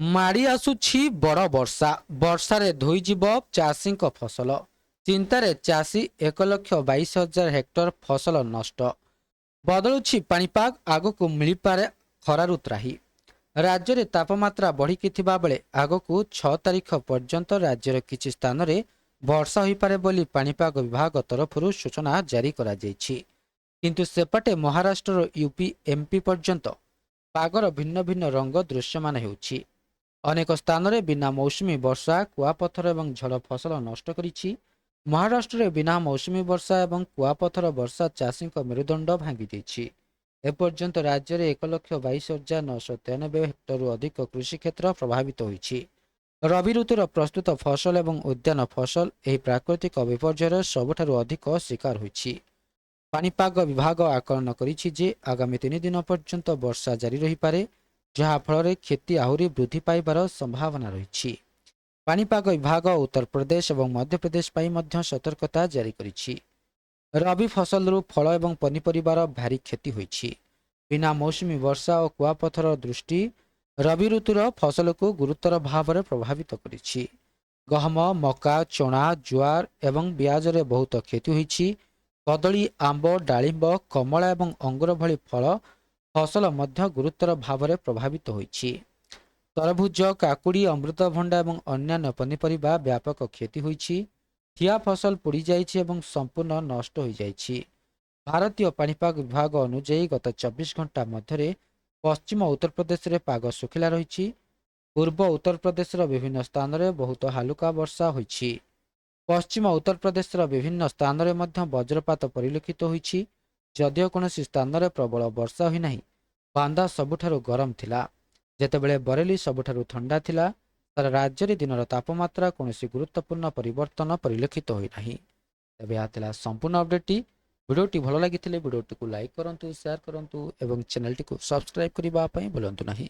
ମାଡ଼ି ଆସୁଛି ବଡ଼ ବର୍ଷା। ବର୍ଷାରେ ଧୋଇଯିବ ଚାଷୀଙ୍କ ଫସଲ। ଚିନ୍ତାରେ ଚାଷୀ 1,22,000 ହେକ୍ଟର ଫସଲ ନଷ୍ଟ। ବଦଳୁଛି ପାଣିପାଗ, ଆଗକୁ ମିଳିପାରେ ଖରାରୁ ତ୍ରାହି। ରାଜ୍ୟରେ ତାପମାତ୍ରା ବଢ଼ିକି ଥିବା ବେଳେ ଆଗକୁ 6 ତାରିଖ ପର୍ଯ୍ୟନ୍ତ ରାଜ୍ୟର କିଛି ସ୍ଥାନରେ ବର୍ଷା ହୋଇପାରେ ବୋଲି ପାଣିପାଗ ବିଭାଗ ତରଫରୁ ସୂଚନା ଜାରି କରାଯାଇଛି। କିନ୍ତୁ ସେପଟେ ମହାରାଷ୍ଟ୍ରର ୟୁପି ଏମ୍ପି ପର୍ଯ୍ୟନ୍ତ ପାଗର ଭିନ୍ନ ଭିନ୍ନ ରଙ୍ଗ ଦୃଶ୍ୟମାନ ହେଉଛି। ଅନେକ ସ୍ଥାନରେ ବିନା ମୌସୁମୀ ବର୍ଷା କୁଆପଥର ଏବଂ ଝଡ଼ ଫସଲ ନଷ୍ଟ କରିଛି। ମହାରାଷ୍ଟ୍ରରେ ବିନା ମୌସୁମୀ ବର୍ଷା ଏବଂ କୁଆପଥର ବର୍ଷା ଚାଷୀଙ୍କ ମେରୁଦଣ୍ଡ ଭାଙ୍ଗି ଦେଇଛି। ଏପର୍ଯ୍ୟନ୍ତ ରାଜ୍ୟରେ 1,22,993 ହେକ୍ଟରରୁ ଅଧିକ କୃଷିକ୍ଷେତ୍ର ପ୍ରଭାବିତ ହୋଇଛି। ରବି ଋତୁର ପ୍ରସ୍ତୁତ ଫସଲ ଏବଂ ଉଦ୍ୟାନ ଫସଲ ଏହି ପ୍ରାକୃତିକ ବିପର୍ଯ୍ୟୟର ସବୁଠାରୁ ଅଧିକ ଶିକାର ହୋଇଛି। ପାଣିପାଗ ବିଭାଗ ଆକଳନ କରିଛି ଯେ ଆଗାମୀ 3 ଦିନ ପର୍ଯ୍ୟନ୍ତ ବର୍ଷା ଜାରି ରହିପାରେ, ଯାହାଫଳରେ କ୍ଷତି ଆହୁରି ବୃଦ୍ଧି ପାଇବାର ସମ୍ଭାବନା ରହିଛି। ପାଣିପାଗ ବିଭାଗ ଉତ୍ତରପ୍ରଦେଶ ଏବଂ ମଧ୍ୟପ୍ରଦେଶ ପାଇଁ ମଧ୍ୟ ସତର୍କତା ଜାରି କରିଛି। ରବି ଫସଲରୁ ଫଳ ଏବଂ ପନିପରିବାର ଭାରି କ୍ଷତି ହୋଇଛି। ବିନା ମୌସୁମୀ ବର୍ଷା ଓ କୁଆପଥର ଦୃଷ୍ଟି ରବି ଋତୁର ଫସଲକୁ ଗୁରୁତର ଭାବରେ ପ୍ରଭାବିତ କରିଛି। ଗହମ, ମକା, ଚଣା, ଜୁଆର ଏବଂ ପିଆଜରେ ବହୁତ କ୍ଷତି ହୋଇଛି। କଦଳୀ, ଆମ୍ବ, ଡାଳିମ୍ବ, କମଳା ଏବଂ ଅଙ୍ଗୁର ଭଳି ଫଳ ଫସଲ ମଧ୍ୟ ଗୁରୁତର ଭାବରେ ପ୍ରଭାବିତ ହୋଇଛି। ତରଭୁଜ, କାକୁଡ଼ି, ଅମୃତଭଣ୍ଡା ଏବଂ ଅନ୍ୟାନ୍ୟ ପନିପରିବା ବ୍ୟାପକ କ୍ଷତି ହୋଇଛି। ଠିଆ ଫସଲ ପୋଡ଼ିଯାଇଛି ଏବଂ ସମ୍ପୂର୍ଣ୍ଣ ନଷ୍ଟ ହୋଇଯାଇଛି। ଭାରତୀୟ ପାଣିପାଗ ବିଭାଗ ଅନୁଯାୟୀ ଗତ 24 ଘଣ୍ଟା ମଧ୍ୟରେ ପଶ୍ଚିମ ଉତ୍ତରପ୍ରଦେଶରେ ପାଗ ଶୁଖିଲା ରହିଛି। ପୂର୍ବ ଉତ୍ତରପ୍ରଦେଶର ବିଭିନ୍ନ ସ୍ଥାନରେ ବହୁତ ହାଲୁକା ବର୍ଷା ହୋଇଛି। ପଶ୍ଚିମ ଉତ୍ତରପ୍ରଦେଶର ବିଭିନ୍ନ ସ୍ଥାନରେ ମଧ୍ୟ ବଜ୍ରପାତ ପରିଲକ୍ଷିତ ହୋଇଛି। ଯଦିଓ କୌଣସି ସ୍ଥାନରେ ପ୍ରବଳ ବର୍ଷା ହୋଇନାହିଁ। ବାନ୍ଦା ସବୁଠାରୁ ଗରମ ଥିଲା, ଯେତେବେଳେ ବରେଲି ସବୁଠାରୁ ଥଣ୍ଡା ଥିଲା। ସାରା ରାଜ୍ୟରେ ଦିନର ତାପମାତ୍ରା କୌଣସି ଗୁରୁତ୍ୱପୂର୍ଣ୍ଣ ପରିବର୍ତ୍ତନ ପରିଲକ୍ଷିତ ହୋଇନାହିଁ। ତେବେ ଏହା ଥିଲା ସମ୍ପୂର୍ଣ୍ଣ ଅପଡେଟଟି। ଭିଡ଼ିଓଟି ଭଲ ଲାଗିଥିଲେ ଭିଡ଼ିଓଟିକୁ ଲାଇକ୍ କରନ୍ତୁ, ସେୟାର କରନ୍ତୁ ଏବଂ ଚ୍ୟାନେଲଟିକୁ ସବସ୍କ୍ରାଇବ୍ କରିବା ପାଇଁ ଭୁଲନ୍ତୁ ନାହିଁ।